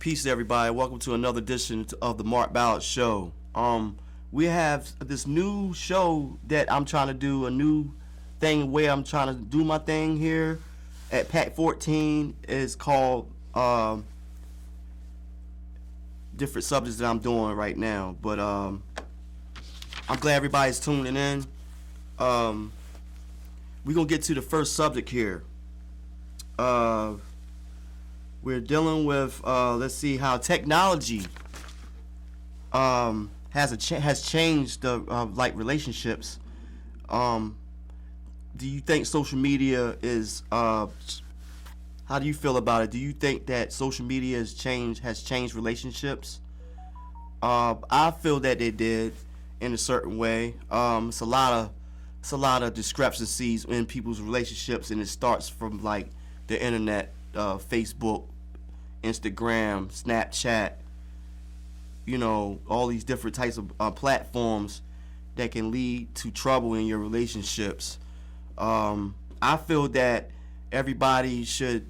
Peace, everybody. Welcome to another edition of the Ballard Show. We have this new show that I'm trying to do, a new thing where I'm trying to do my thing here at Pack 14. It's called different subjects that I'm doing right now. But I'm glad everybody's tuning in. We're going to get to the first subject here. We're dealing with, let's see, how technology has changed like relationships. Do you think social media is how do you feel about it? Do you think that social media has changed relationships? I feel that they did in a certain way. It's a lot of discrepancies in people's relationships, and it starts from like the internet, Facebook, Instagram, Snapchat, all these different types of platforms that can lead to trouble in your relationships. I feel that everybody should,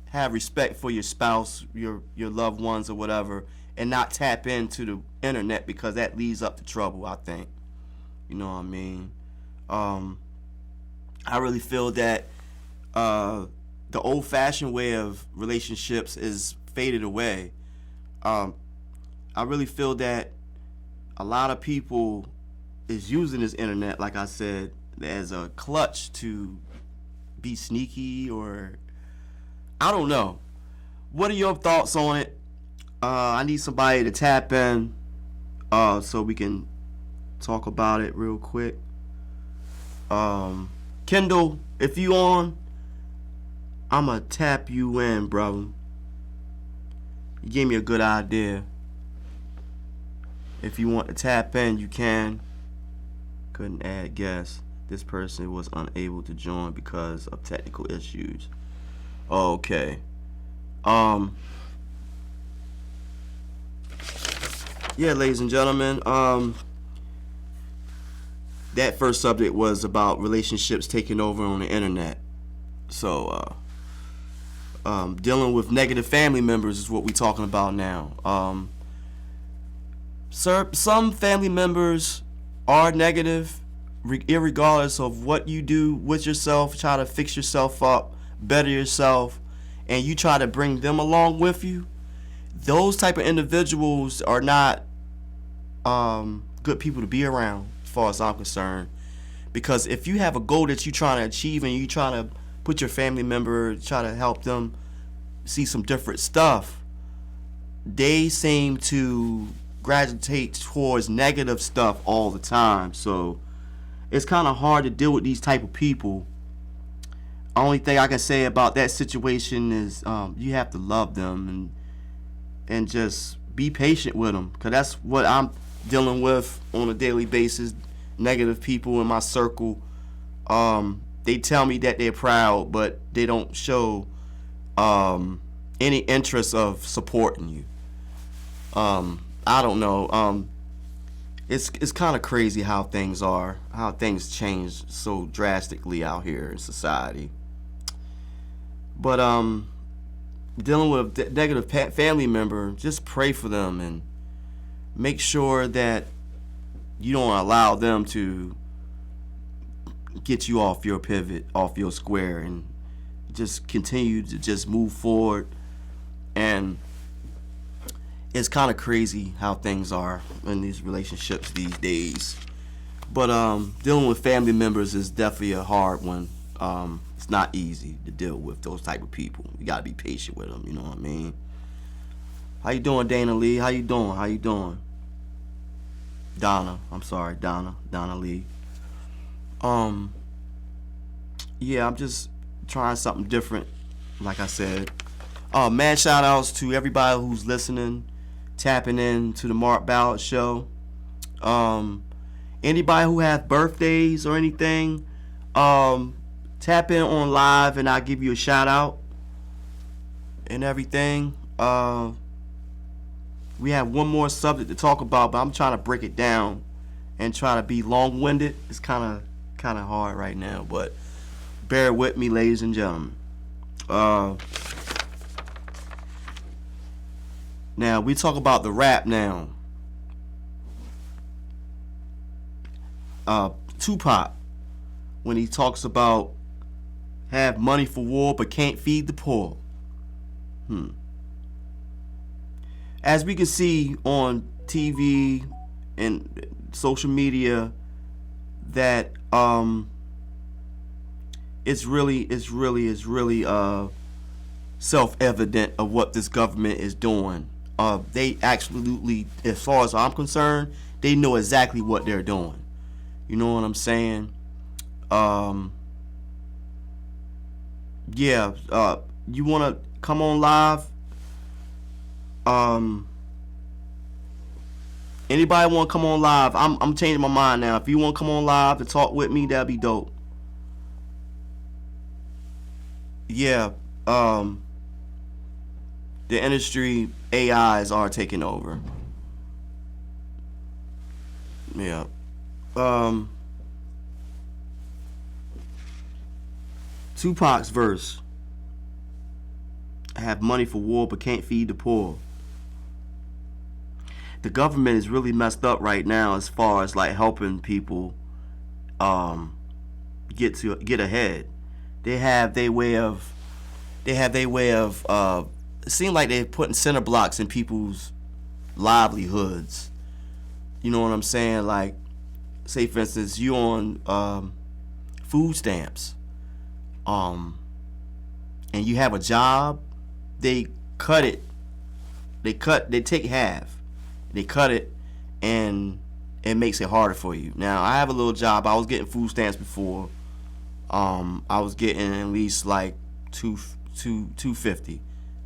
have respect for your spouse, your loved ones or whatever, and not tap into the internet, because that leads up to trouble, I think. You know what I mean? I really feel that the old-fashioned way of relationships is faded away. I really feel that a lot of people is using this internet, like I said, as a clutch to be sneaky, or I don't know. What are your thoughts on it? I need somebody to tap in so we can talk about it real quick. Kendall, if you on, I'ma tap you in, brother. You gave me a good idea. If you want to tap in, you can. Couldn't add guests. This person was unable to join because of technical issues. Okay. Yeah, ladies and gentlemen, that first subject was about relationships taking over on the internet. So, dealing with negative family members is what we're talking about now. Some family members are negative, irregardless of what you do with yourself. Try to fix yourself up, better yourself, and you try to bring them along with you. Those type of individuals are not good people to be around, as far as I'm concerned. Because if you have a goal that you're trying to achieve and you trying to put your family member, try to help them see some different stuff, they seem to gravitate towards negative stuff all the time. So it's kind of hard to deal with these type of people. Only thing I can say about that situation is you have to love them and just be patient with them, because that's what I'm dealing with on a daily basis. Negative people in my circle, they tell me that they're proud, but they don't show any interest of supporting you. I don't know. It's kind of crazy how things are, how things change so drastically out here in society. But dealing with a negative family member, just pray for them and make sure that you don't allow them to get you off your pivot, off your square, and just continue to just move forward. And it's kind of crazy how things are in these relationships these days. But dealing with family members is definitely a hard one. It's not easy to deal with those type of people. You gotta be patient with them, you know what I mean? How you doing, Dana Lee? How you doing? Donna Lee. Yeah, I'm just trying something different, like I said. Mad shout outs to everybody who's listening, tapping in to the Mark Ballard Show. Anybody who has birthdays or anything, tap in on live and I'll give you a shout out and everything. We have one more subject to talk about, but I'm trying to break it down and try to be long-winded. It's kind of hard right now, but bear with me, ladies and gentlemen. Now we talk about the rap now. Tupac, when he talks about have money for war but can't feed the poor. As we can see on TV and social media, that it's really self-evident of what this government is doing. They absolutely, as far as I'm concerned, they know exactly what they're doing. You know what I'm saying? Yeah. You wanna come on live? Anybody want to come on live? I'm changing my mind now. If you want to come on live to talk with me, that'd be dope. Yeah. The industry AIs are taking over. Yeah. Tupac's verse. I have money for war but can't feed the poor. The government is really messed up right now as far as like helping people get ahead. They have their way of it seems like they're putting center blocks in people's livelihoods. You know what I'm saying? Like, say for instance, you on food stamps, and you have a job, they cut it. They take half. They cut it, and it makes it harder for you. Now, I have a little job. I was getting food stamps before. I was getting at least like $2.50.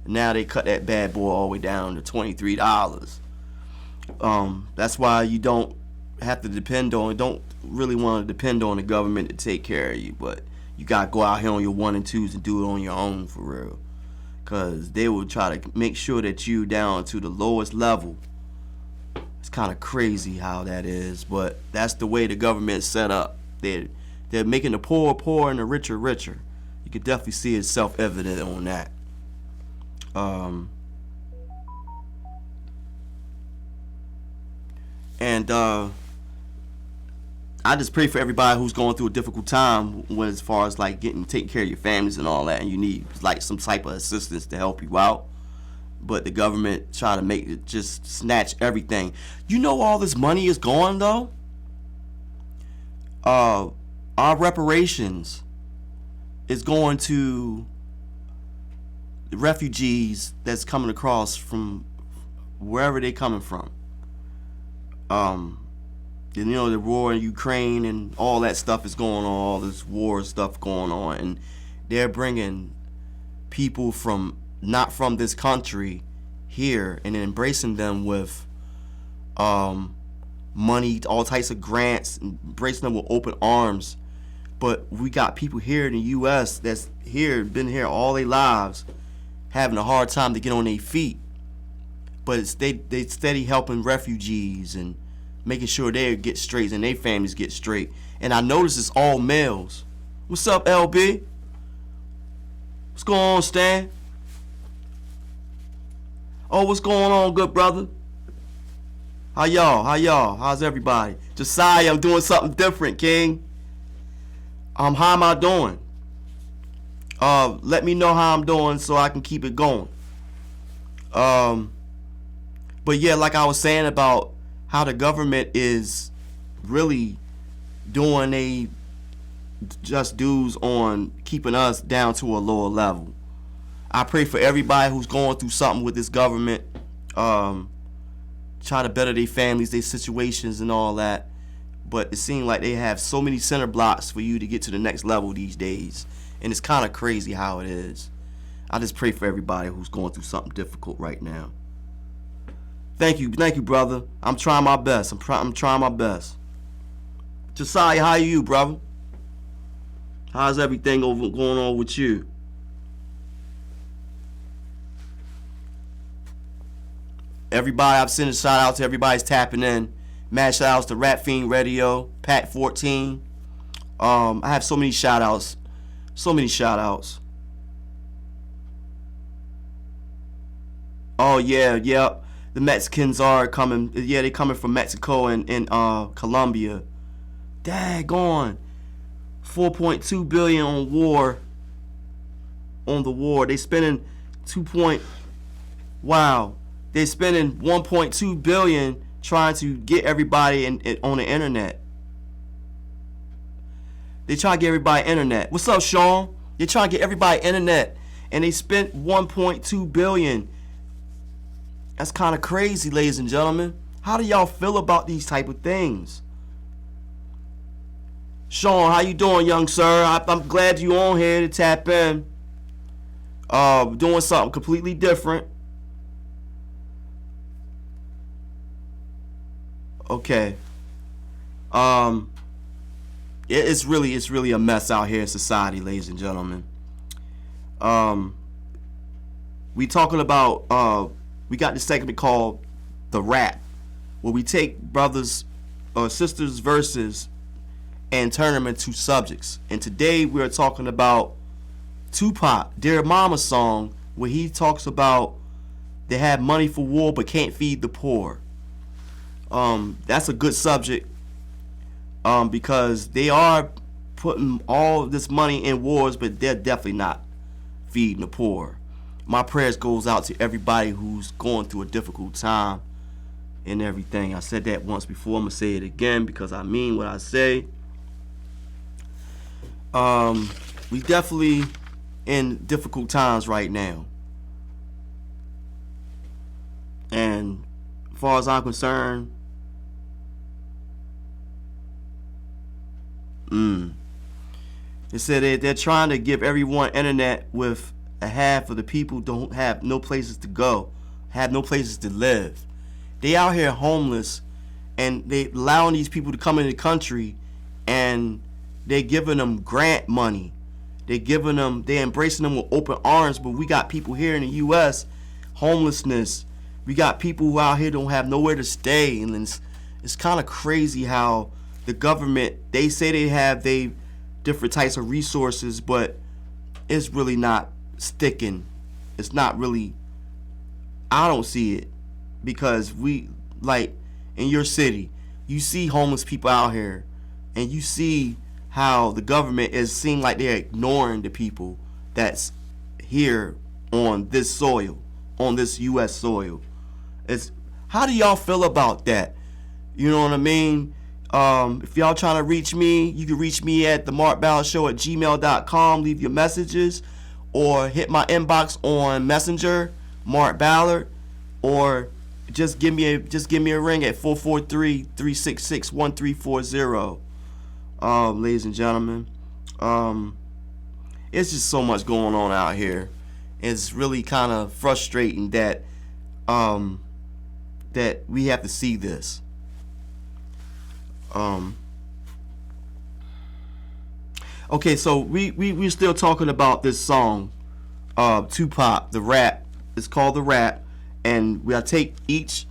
Now they cut that bad boy all the way down to $23. That's why you don't have to don't really want to depend on the government to take care of you, but you gotta go out here on your one and twos and do it on your own for real, cause they will try to make sure that you down to the lowest level. It's kind of crazy how that is, but that's the way the government's set up. They're making the poor poor and the richer richer. You can definitely see it's self-evident on that. And I just pray for everybody who's going through a difficult time when, as far as like taking care of your families and all that, and you need like some type of assistance to help you out. But the government try to make it just snatch everything. You know, all this money is gone though. Our reparations is going to the refugees that's coming across from wherever they coming from. You know, the war in Ukraine and all that stuff is going on, all this war stuff going on, and they're bringing people from not from this country here and embracing them with money, all types of grants, embracing them with open arms. But we got people here in the U.S. that's here, been here all their lives, having a hard time to get on their feet. But it's, they steady helping refugees and making sure they get straight and their families get straight. And I notice it's all males. What's up, LB? What's going on, Stan? Oh, what's going on, good brother? How y'all? How's everybody? Josiah, I'm doing something different, King. How am I doing? Let me know how I'm doing so I can keep it going. But yeah, like I was saying about how the government is really doing a just dues on keeping us down to a lower level. I pray for everybody who's going through something with this government, try to better their families, their situations and all that. But it seems like they have so many center blocks for you to get to the next level these days. And it's kind of crazy how it is. I just pray for everybody who's going through something difficult right now. Thank you, brother. I'm trying my best. I'm trying my best. Josiah, how are you, brother? How's everything going on with you? Everybody, I've sent a shout out to everybody's tapping in. Mad shout outs to Rap Fiend Radio, Pat 14. I have so many shout outs. Oh yeah. the Mexicans are coming. Yeah, they coming from Mexico and Colombia. Daggone, 4.2 billion on war. On the war, they spending Wow, they spending 1.2 billion trying to get everybody on the internet. They try to get everybody internet. What's up, Sean? They trying to get everybody internet, and they spent 1.2 billion. That's kind of crazy, ladies and gentlemen. How do y'all feel about these type of things? Sean, how you doing, young sir? I'm glad you on here to tap in. Doing something completely different. Okay. It's really a mess out here in society, ladies and gentlemen. We talking about we got this segment called The Rap, where we take brothers or sisters verses and turn them into subjects. And today we're talking about Tupac, Dear Mama song, where he talks about they have money for war but can't feed the poor. That's a good subject because they are putting all this money in wars, but they're definitely not feeding the poor. My prayers goes out to everybody who's going through a difficult time and everything. I said that once before. I'm gonna say it again because I mean what I say. We definitely in difficult times right now, and as far as I'm concerned, they said they're trying to give everyone internet with a half of the people don't have no places to go, have no places to live. They out here homeless, and they allowing these people to come in the country, and they're giving them grant money. They're embracing them with open arms. But we got people here in the U.S. homelessness. We got people who out here don't have nowhere to stay, and it's kind of crazy how the government, they say they have different types of resources, but it's really not sticking. It's not really. I don't see it because we, like in your city, you see homeless people out here, and you see how the government seem like they're ignoring the people that's here on this soil, on this U.S. soil. How do y'all feel about that? You know what I mean? If y'all trying to reach me, you can reach me at themarkballardshow@gmail.com. Leave your messages or hit my inbox on Messenger, Mark Ballard, or just give me a ring at 443-366-1340. Ladies and gentlemen, it's just so much going on out here. It's really kind of frustrating that that we have to see this. Okay, so we're still talking about this song, Tupac, the rap. It's called The Rap, and we'll take each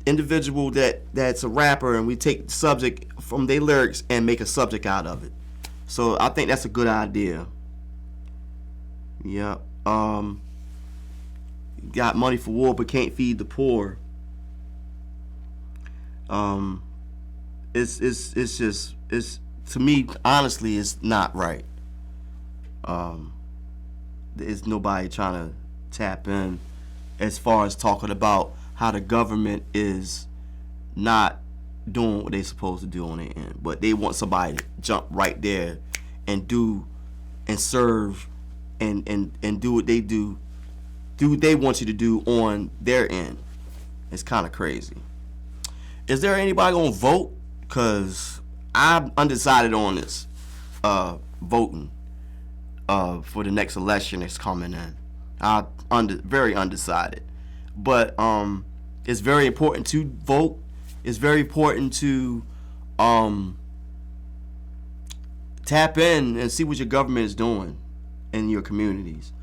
individual that's a rapper, and we take the subject from their lyrics and make a subject out of it. So I think that's a good idea. Yeah. Got money for war but can't feed the poor. It's to me, honestly, it's not right. There's nobody trying to tap in as far as talking about how the government is not doing what they're supposed to do on their end, but they want somebody to jump right there and do and serve and do what they do what they want you to do on their end. It's kind of crazy. Is there anybody gonna vote? Cause I'm undecided on this voting for the next election that's coming in. I'm very undecided, but it's very important to vote. It's very important to tap in and see what your government is doing in your communities.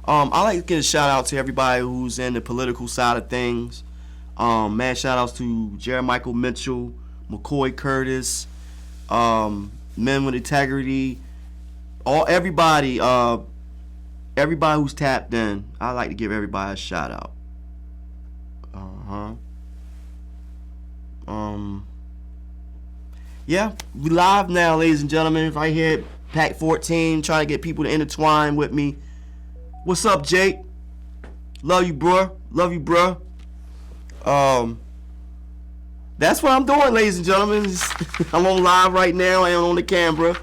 I like to get a shout out to everybody who's in the political side of things. Mad shout outs to Jeremichael Mitchell, McCoy Curtis, Men with Integrity, everybody who's tapped in. I like to give everybody a shout out. huh. Yeah, we live now, ladies and gentlemen. Right here, Pack 14, trying to get people to intertwine with me. What's up, Jake? Love you, bro. Love you, bro. That's what I'm doing, ladies and gentlemen. I'm on live right now and on the camera.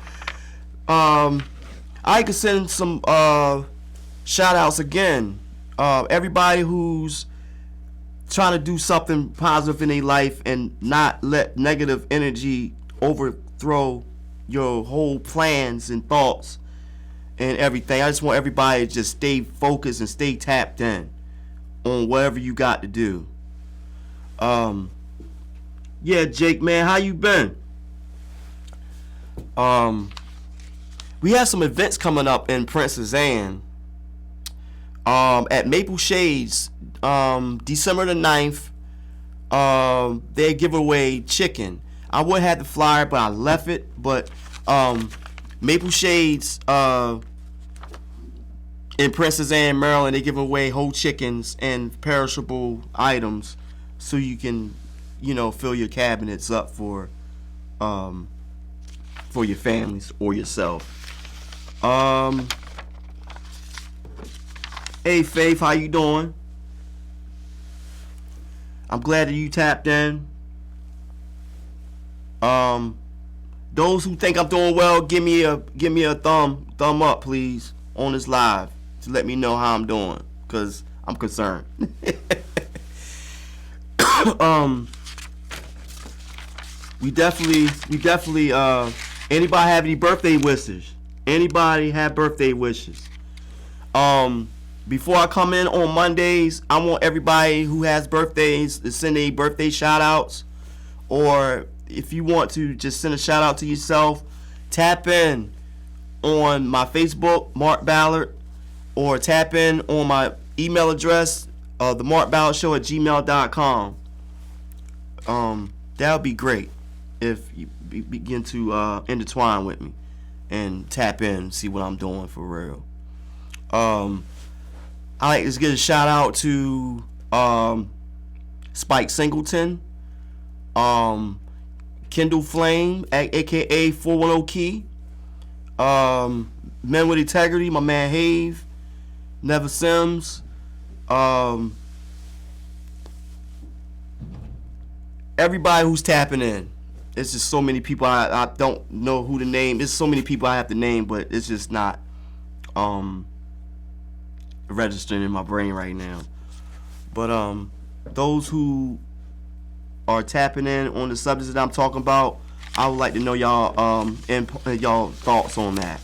I can send some shout outs again. Everybody who's trying to do something positive in their life and not let negative energy overthrow your whole plans and thoughts and everything. I just want everybody to just stay focused and stay tapped in on whatever you got to do. Yeah, Jake, man, how you been? We have some events coming up in Princess Anne. At Maple Shades, December the 9th, they give away chicken. I would have the flyer, but I left it. But Maple Shades in Princess Anne, Maryland, they give away whole chickens and perishable items, so you can, fill your cabinets up for your families or yourself. Hey Faith, how you doing? I'm glad that you tapped in. Those who think I'm doing well, give me a thumb up, please, on this live to let me know how I'm doing, cause I'm concerned. We definitely. Anybody have any birthday wishes? Anybody have birthday wishes? Before I come in on Mondays, I want everybody who has birthdays to send a birthday shout outs, or if you want to just send a shout out to yourself, tap in on my Facebook, Mark Ballard, or tap in on my email address, the Mark Ballard Show at gmail.com. That would be great if you begin to intertwine with me and tap in and see what I'm doing for real. I like to give a shout out to Spike Singleton, Kendall Flame, aka 410 Key, Men with Integrity, my man Have, Never Sims, everybody who's tapping in. It's just so many people I don't know who to name. There's so many people I have to name, but it's just not registering in my brain right now. But those who are tapping in on the subjects that I'm talking about, I would like to know y'all y'all thoughts on that.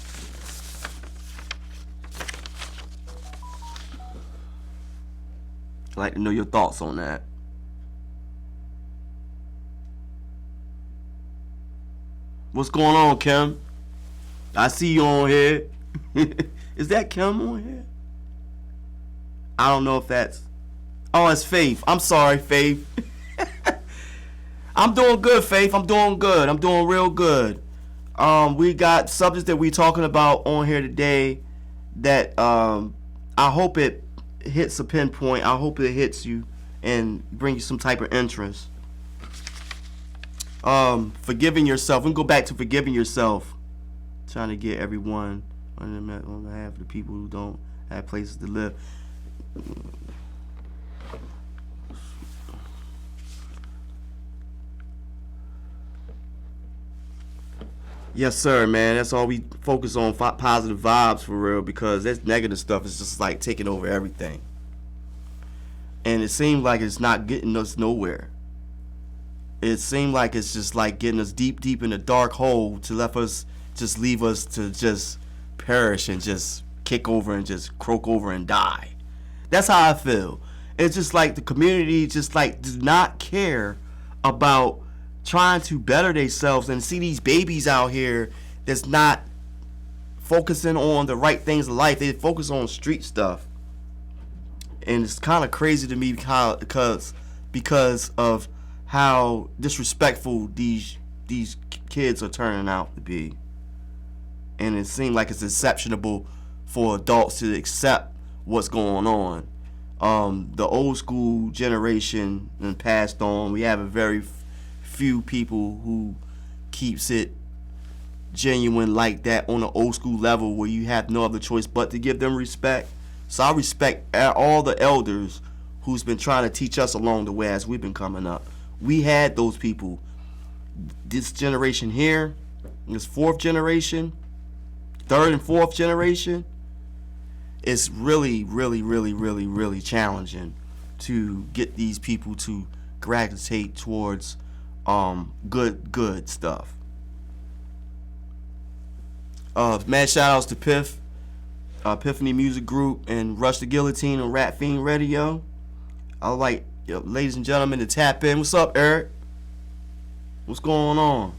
I'd like to know your thoughts on that. What's going on, Kim? I see you on here. Is that Kim on here? I don't know if that's... Oh, it's Faith. I'm sorry, Faith. I'm doing good, Faith. I'm doing good. I'm doing real good. We got subjects that we're talking about on here today that I hope it hits a pinpoint. I hope it hits you and brings you some type of interest. Forgiving yourself. We can go back to forgiving yourself. Trying to get everyone on behalf of the people who don't have places to live. Yes, sir, man. That's all we focus on, positive vibes for real, because that negative stuff is just like taking over everything. And it seems like it's not getting us nowhere. It seemed like it's just like getting us deep in a dark hole to leave us to just perish and just kick over and just croak over and die. That's how I feel. It's just like the community just like does not care about trying to better themselves, and see these babies out here that's not focusing on the right things in life. They focus on street stuff. And it's kind of crazy to me because of how disrespectful these kids are turning out to be. And it seems like it's exceptionable for adults to accept what's going on. The old school generation and passed on. We have a very few people who keeps it genuine like that on an old school level where you have no other choice but to give them respect. So I respect all the elders who's been trying to teach us along the way as we've been coming up. We had those people. This generation here, this fourth generation, third and fourth generation, it's really, really, really, really, really challenging to get these people to gravitate towards good stuff. Mad shout outs to Piff, Epiphany Music Group, and Rush the Guillotine on Rat Fiend Radio. I like, ladies and gentlemen, to tap in. What's up, Eric? What's going on?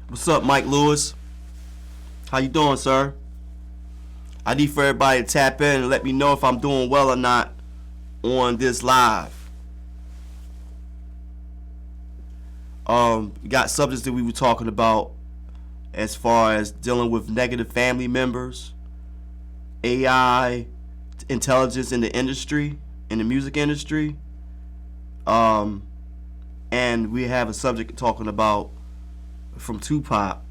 What's up, Mike Lewis? How you doing, sir? I need for everybody to tap in and let me know if I'm doing well or not on this live. We got subjects that we were talking about as far as dealing with negative family members, AI, intelligence in the industry, in the music industry. And we have a subject talking about from Tupac.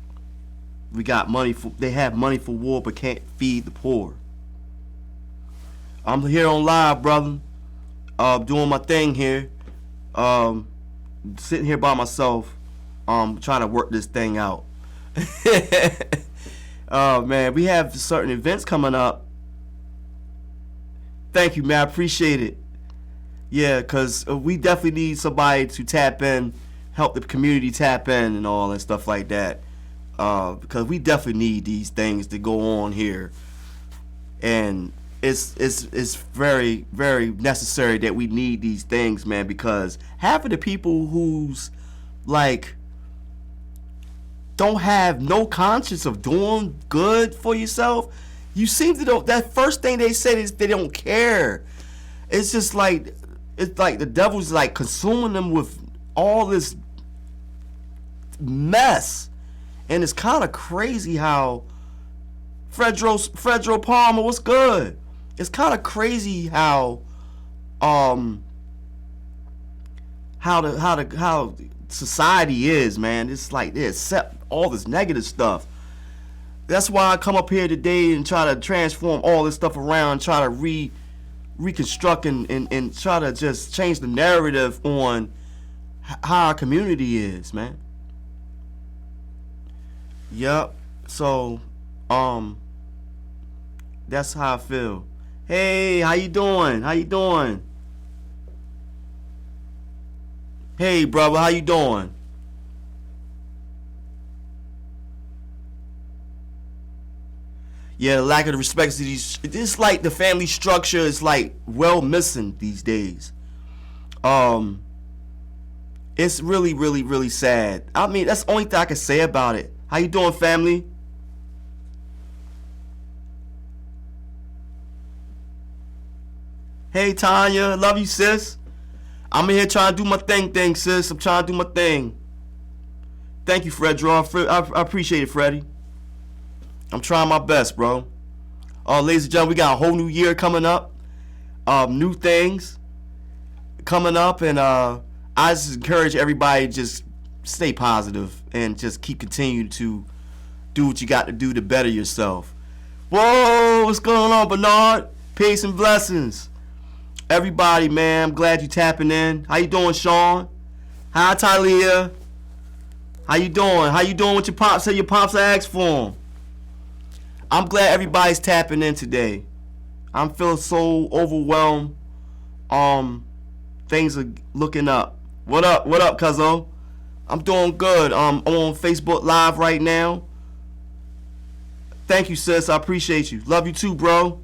We got money for, they have money for war but can't feed the poor. I'm here on live, brother. Doing my thing here. Sitting here by myself. Trying to work this thing out. Oh man, we have certain events coming up. Thank you, man. I appreciate it. Yeah, cause we definitely need somebody to tap in, help the community tap in and all and stuff like that. Because we definitely need these things to go on here, and it's very, very necessary that we need these things, man. Because half of the people who's like don't have no conscience of doing good for yourself, you seem to don't. That first thing they say is they don't care. It's just like it's like the devil's like consuming them with all this mess. And it's kind of crazy how Fredro Palmer, what's good? It's kind of crazy how society is, man. It's like they accept all this negative stuff. That's why I come up here today and try to transform all this stuff around, try to reconstruct and try to just change the narrative on how our community is, man. Yep. So, that's how I feel. Hey, how you doing? How you doing? Hey, brother, how you doing? Yeah, the lack of the respect to these. It's like the family structure is like well missing these days. It's really, really, really sad. I mean, that's the only thing I can say about it. How you doing, family? Hey, Tanya, love you, sis. I'm in here trying to do my thing, sis. I'm trying to do my thing. Thank you, Fredro. I appreciate it, Freddie. I'm trying my best, bro. Ladies and gentlemen, we got a whole new year coming up. New things coming up, and I just encourage everybody to just stay positive and just continue to do what you got to do to better yourself. Whoa, what's going on, Bernard? Peace and blessings. Everybody, man, I'm glad you tapping in. How you doing, Sean? Hi, Talia. How you doing? How you doing with your pops? Say your pops asked for him. I'm glad everybody's tapping in today. I'm feeling so overwhelmed. Things are looking up. What up, cuzzo? I'm doing good. I'm on Facebook Live right now. Thank you, sis. I appreciate you. Love you too, bro.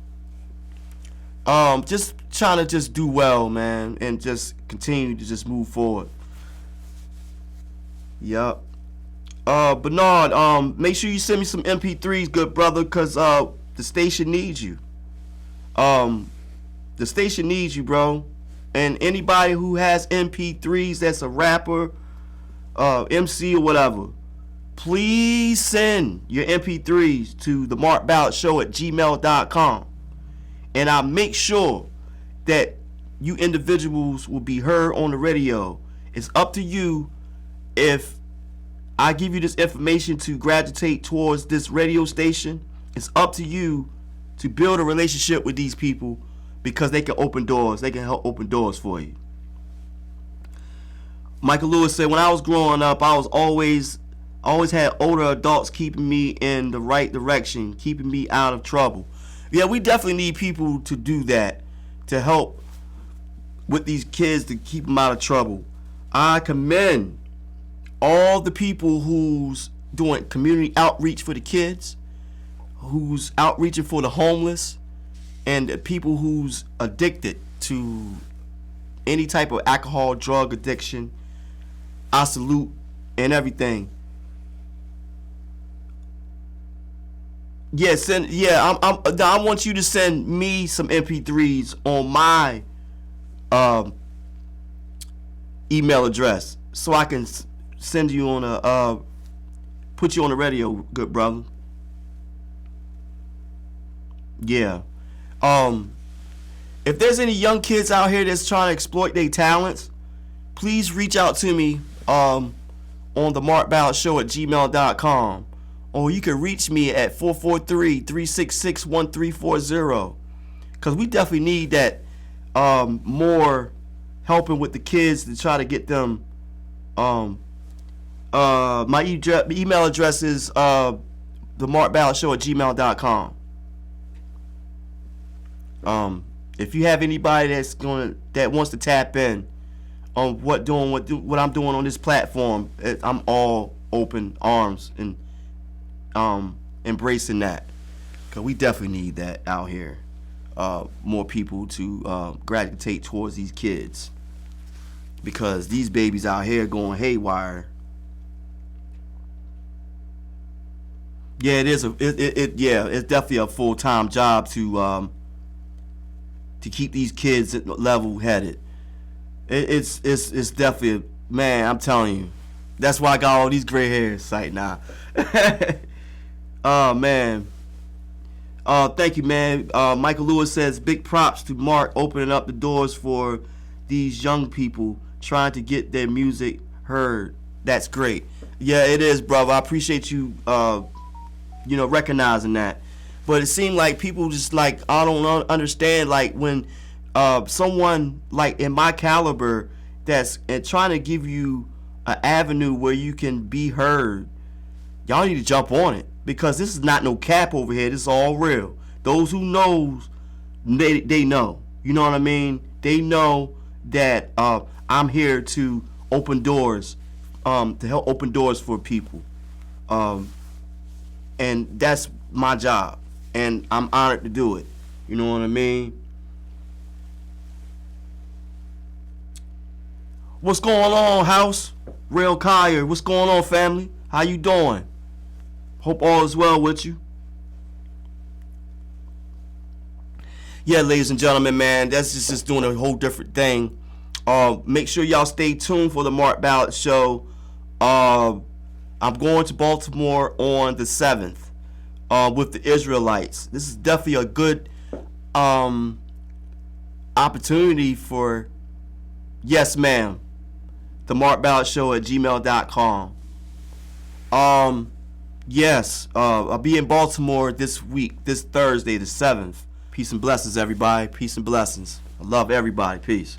Just trying to just do well, man, and just continue to just move forward. Yup. Bernard, make sure you send me some MP3s, good brother, cause the station needs you. The station needs you, bro. And anybody who has MP3s that's a rapper, MC or whatever, please send your MP3s to the Mark Ballard Show at gmail.com. And I'll make sure that you individuals will be heard on the radio. It's up to you if I give you this information to gravitate towards this radio station. It's up to you to build a relationship with these people, because they can open doors. They can help open doors for you. Michael Lewis said, when I was growing up, I always had older adults keeping me in the right direction, keeping me out of trouble. Yeah, we definitely need people to do that, to help with these kids, to keep them out of trouble. I commend all the people who's doing community outreach for the kids, who's outreaching for the homeless, and the people who's addicted to any type of alcohol, drug addiction. I salute and everything. Yeah, I want you to send me some MP3s on my email address, so I can send you on put you on the radio, good brother. Yeah. If there's any young kids out here that's trying to exploit their talents, please reach out to me on the Mark Ballard Show at gmail.com, or you can reach me at 443-366-1340, because we definitely need that more helping with the kids to try to get them. My email address is the Mark Ballard Show at gmail.com. If you have anybody that wants to tap in on what I'm doing on this platform, I'm all open arms and embracing that, because we definitely need that out here. More people to gravitate towards these kids, because these babies out here going haywire. Yeah, it is it's definitely a full-time job to keep these kids level-headed. It's definitely, man, I'm telling you. That's why I got all these gray hairs right now. Oh, man. Thank you, man. Michael Lewis says, big props to Mark opening up the doors for these young people trying to get their music heard. That's great. Yeah, it is, brother. I appreciate you, recognizing that. But it seemed like people just I don't understand, when someone in my caliber that's trying to give you an avenue where you can be heard, y'all need to jump on it, because this is not no cap over here. This is all real. Those who knows, they know. You know what I mean? They know that I'm here to open doors, to help open doors for people, and that's my job. And I'm honored to do it. You know what I mean? What's going on, house? Real Kyer, what's going on, family? How you doing? Hope all is well with you. Yeah, ladies and gentlemen, man, that's just doing a whole different thing. Make sure y'all stay tuned for the Mark Ballard Show. I'm going to Baltimore on the 7th. With the Israelites. This is definitely a good opportunity for, yes ma'am, the Mark Ballard Show at gmail.com. Yes, I'll be in Baltimore this week, this Thursday, the 7th. Peace and blessings, everybody. Peace and blessings. I love everybody. Peace.